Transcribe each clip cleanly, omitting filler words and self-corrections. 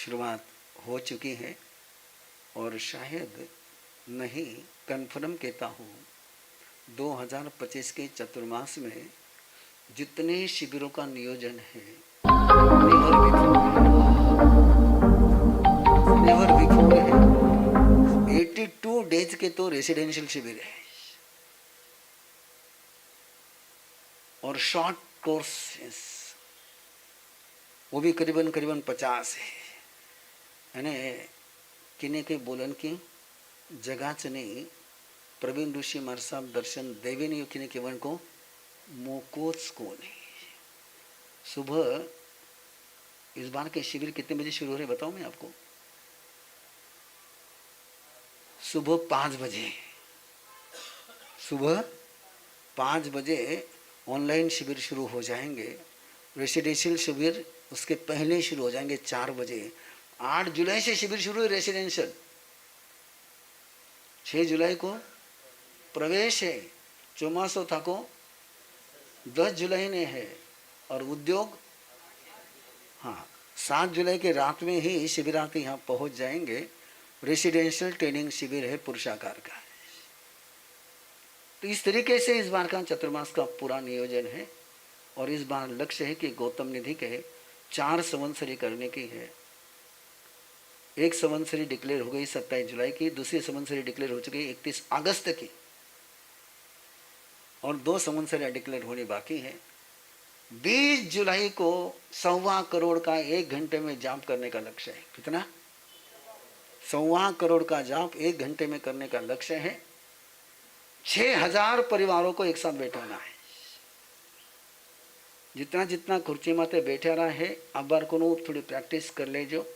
शुरुआत हो चुकी है और शायद नहीं कन्फर्म कहता हूँ 2025 के चतुर्मास में जितने शिविरों का नियोजन है नेवर बिफोर है 82 डेज के तो रेसिडेंशियल शिविर है और शॉर्ट कोर्सेस वो भी करीबन 50 है। यानी किने के बोलन की जगाच नहीं प्रवीण ऋषि मार साहब दर्शन देवी ने किने केवन को मोकोच को नहीं। सुबह इस बार के शिविर कितने बजे शुरू हो रहे बताओ मैं आपको। सुबह 5 बजे, सुबह 5 बजे ऑनलाइन शिविर शुरू हो जाएंगे। रेसिडेंशियल शिविर उसके पहले शुरू हो जाएंगे 4 बजे। 8 जुलाई से शिविर शुरू है रेसिडेंशियल, 6 जुलाई को प्रवेश है, चौमासो था को 10 जुलाई ने है और उद्योग 7 जुलाई के रात में ही शिविरार्थी यहाँ पहुँच जाएंगे। रेसिडेंशियल ट्रेनिंग शिविर है पुरुषाकार का। तो इस तरीके से इस बार का चतुर्मास का पूरा नियोजन है और इस बार लक्ष्य है कि गौतम निधि के 4 संवत्सरी करने की है। एक संवत्सरी डिक्लेयर हो गई 27 जुलाई की, दूसरी संवत्सरी डिक्लेयर हो चुकी 31 अगस्त की और 2 संवत्सरी डिक्लेयर होनी बाकी है। 20 जुलाई को 1.25 करोड़ का 1 घंटे में जाप करने का लक्ष्य है। कितना? 1.25 करोड़ का जाप 1 घंटे में करने का लक्ष्य है। 6000 परिवारों को एक साथ बैठाना है। जितना जितना कुर्सी माते बैठा रहा है अब बार को थोड़ी प्रैक्टिस कर ले जो,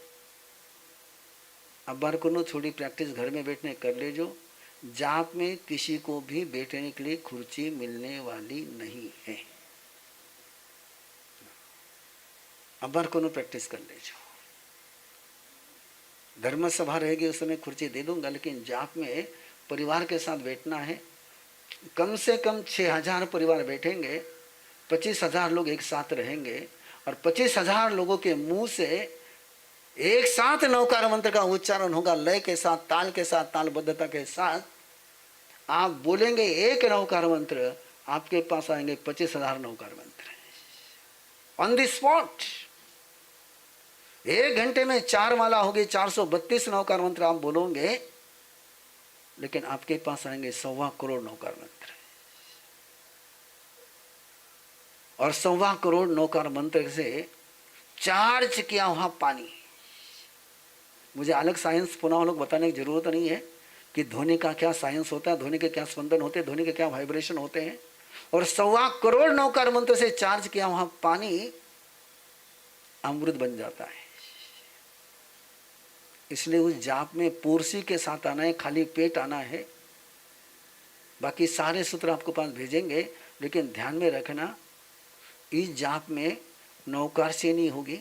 अब बार को थोड़ी प्रैक्टिस घर में बैठने कर ले जो। जाप में किसी को भी बैठने के लिए कुर्सी मिलने वाली नहीं है। अब बार को प्रैक्टिस कर ले जो। धर्म सभा रहेगी उस समय कुर्सी दे दूंगा, लेकिन जाप में परिवार के साथ बैठना है। कम से कम 6000 परिवार बैठेंगे, 25,000 लोग एक साथ रहेंगे और 25,000 लोगों के मुंह से एक साथ नवकार मंत्र का उच्चारण होगा। लय के साथ, ताल के साथ, तालबद्धता के साथ आप बोलेंगे एक नवकार मंत्र, आपके पास आएंगे 25,000 नवकार मंत्र ऑन द स्पॉट। 1 घंटे में 4 माला होगी, 432 नवकार मंत्र आप बोलोगे, लेकिन आपके पास आएंगे 1.25 करोड़ नवकार मंत्र और 1.25 करोड़ नवकार मंत्र से चार्ज किया हुआ पानी। मुझे अलग साइंस पुनः लोग बताने की जरूरत नहीं है कि ध्वनि का क्या साइंस होता है, ध्वनि के क्या स्पंदन होते हैं, ध्वनि के क्या वाइब्रेशन होते हैं। और 1.25 करोड़ नवकार मंत्र से चार्ज किया हुआ पानी अमृत बन जाता है। इसलिए उस जाप में पूर्सी के साथ आना है, खाली पेट आना है। बाकी सारे सूत्र आपको पास भेजेंगे, लेकिन ध्यान में रखना इस जाप में नौकार से नहीं होगी,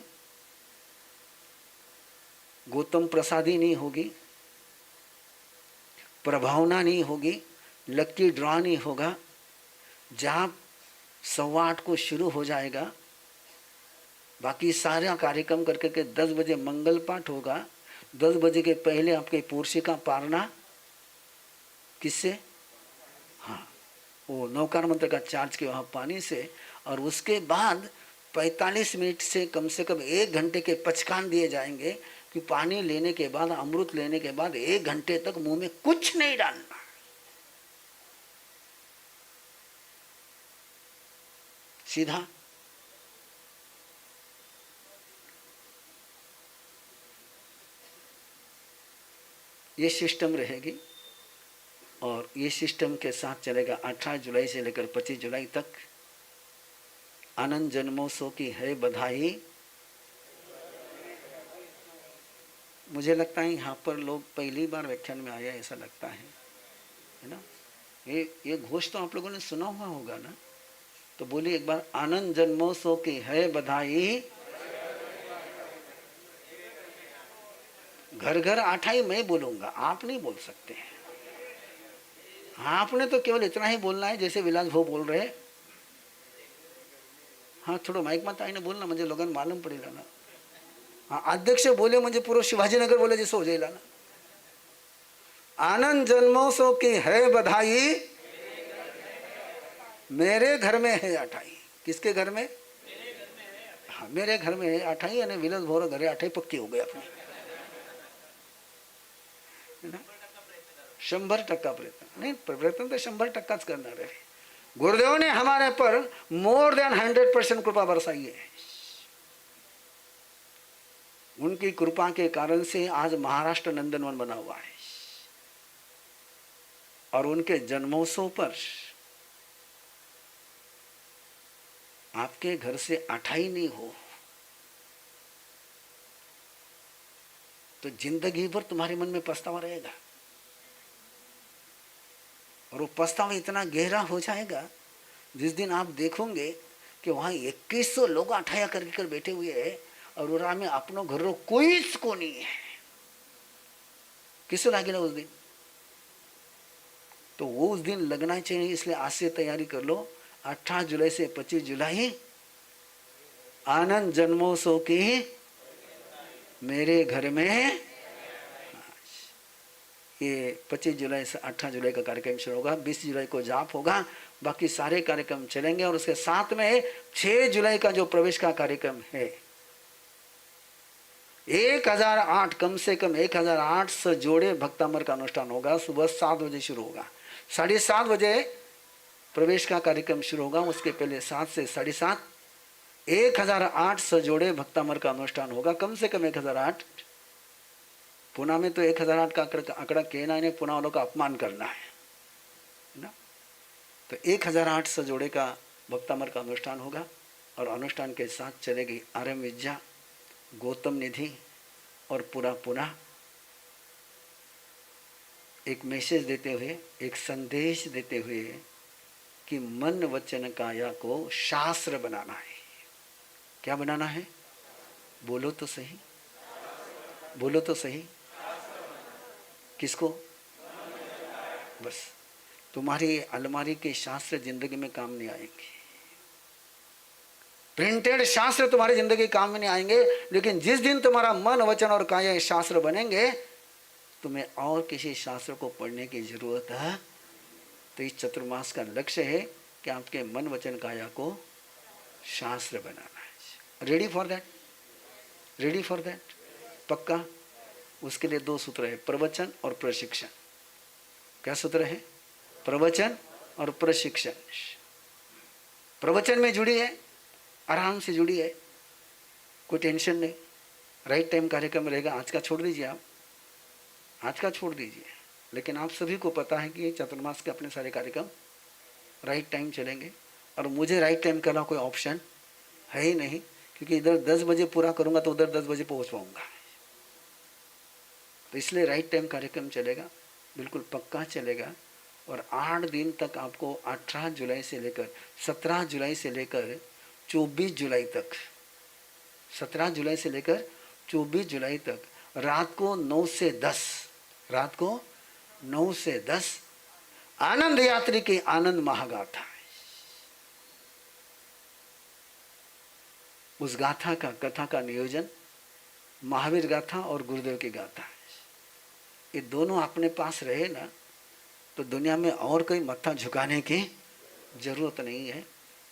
गौतम प्रसादी नहीं होगी, प्रभावना नहीं होगी, लक्की ड्रॉ नहीं होगा। जाप 8:15 को शुरू हो जाएगा। बाकी सारा कार्यक्रम करके 10 बजे मंगल पाठ होगा। 10 बजे के पहले आपके पूर्सी का पारना किससे? वो नौकार मंत्र का चार्ज के वहाँ पानी से। और उसके बाद 45 मिनट से कम 1 घंटे के पचकान दिए जाएंगे कि पानी लेने के बाद, अमृत लेने के बाद 1 घंटे तक मुंह में कुछ नहीं डालना। सीधा ये सिस्टम रहेगी और ये सिस्टम के साथ चलेगा 18 जुलाई से लेकर 25 जुलाई तक। आनंद जन्मोत्सव की है बधाई। मुझे लगता है यहाँ पर लोग पहली बार व्याख्यान में आया ऐसा लगता है ना। ये घोष तो आप लोगों ने सुना हुआ होगा ना, तो बोलिए एक बार, आनंद जन्मोत्सव की है बधाई। घर घर आठाई मैं बोलूंगा, आप नहीं बोल सकते हैं। आपने तो केवल इतना ही बोलना है जैसे विलास भाऊ बोल रहे। हाँ, थोड़ा माइक मत आईने बोलना, मुझे लोगन मालूम पड़ेगा ना। अध्यक्ष बोले म्हणजे पूर्व शिवाजीनगर बोले जैसे हो जाएगा ना। आनंद जन्मोत्सव की है बधाई, मेरे घर में है अठाई। किसके घर में? हाँ, मेरे घर में है अठाई, यानी विलस भोर घरे अठाई पक्की हो गई अपनी, है ना। 100% प्रयत्न नहीं, प्रयत्न तो 100%च करना रहे। गुरुदेव ने हमारे पर मोर देन 100% कृपा बरसाई है। उनकी कृपा के कारण से आज महाराष्ट्र नंदनवन बना हुआ है। और उनके जन्मोत्सव पर आपके घर से अठाई नहीं हो तो जिंदगी भर तुम्हारे मन में पछतावा रहेगा। और वो पछतावा इतना गहरा हो जाएगा जिस दिन आप देखोगे कि वहां 2100 लोग अठाया कर बैठे हुए हैं और उरा में अपनो घर कोई को नहीं है, किसको लागेगा उस दिन? तो वो उस दिन लगना चाहिए, इसलिए आज से तैयारी कर लो। 18 जुलाई से 25 जुलाई आनंद जन्मोत्सव की मेरे घर में। ये 25 जुलाई से 18 जुलाई का कार्यक्रम शुरू होगा, 20 जुलाई को जाप होगा, बाकी सारे कार्यक्रम चलेंगे। और उसके साथ में 6 जुलाई का जो प्रवेश का कार्यक्रम है, 1008 कम से कम 1800 जोड़े भक्तामर का अनुष्ठान होगा। सुबह 7 बजे शुरू होगा, 7:30 बजे प्रवेश का कार्यक्रम शुरू होगा। उसके पहले 7 से 7:30 1800 जोड़े भक्तामर का अनुष्ठान होगा, कम से कम 1008। पुणे में तो 1008 का आंकड़ा कहना है, पुणे वालों का अपमान करना है ना। तो 1800 जोड़े का भक्तामर का अनुष्ठान होगा। और अनुष्ठान के साथ चलेगी आर्यम विद्या, गौतम निधि और पूरा पुणे एक मैसेज देते हुए, एक संदेश देते हुए कि मन वचन काया को शास्त्र बनाना है। क्या बनाना है? बोलो तो सही, बोलो तो सही। किसको? बस तुम्हारी अलमारी के शास्त्र जिंदगी में काम नहीं आएंगे, प्रिंटेड शास्त्र तुम्हारी जिंदगी काम में नहीं आएंगे। लेकिन जिस दिन तुम्हारा मन वचन और काया शास्त्र बनेंगे, तुम्हें और किसी शास्त्र को पढ़ने की जरूरत है। तो इस चतुर्मास का लक्ष्य है कि आपके मन वचन काया को शास्त्र बनाना है। Ready for that? Ready for that? पक्का? उसके लिए 2 सूत्र है, प्रवचन और प्रशिक्षण। क्या सूत्र है? प्रवचन और प्रशिक्षण। प्रवचन में जुड़ी है, आराम से जुड़ी है, कोई टेंशन नहीं। राइट टाइम कार्यक्रम रहेगा। आज का छोड़ दीजिए, आप आज का छोड़ दीजिए, लेकिन आप सभी को पता है कि चतुर्मास के अपने सारे कार्यक्रम राइट टाइम चलेंगे। और मुझे राइट टाइम करना कोई ऑप्शन है ही नहीं, क्योंकि इधर 10 बजे पूरा करूंगा तो उधर 10 बजे पहुंच पाऊंगा। तो इसलिए राइट टाइम कार्यक्रम चलेगा, बिल्कुल पक्का चलेगा। और 8 दिन तक आपको 18 जुलाई से लेकर 17 जुलाई से लेकर 24 जुलाई तक, 17 जुलाई से लेकर 24 जुलाई तक रात को 9 से 10, रात को 9 से 10 आनंद यात्री की आनंद महागाथा। उस गाथा का, कथा का नियोजन महावीर गाथा और गुरुदेव की गाथा है। ये दोनों अपने पास रहे ना तो दुनिया में और कोई मत्था झुकाने की जरूरत नहीं है।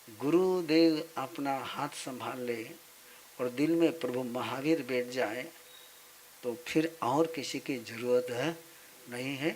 गुरुदेव अपना हाथ संभाल ले और दिल में प्रभु महावीर बैठ जाए तो फिर और किसी की जरूरत नहीं है।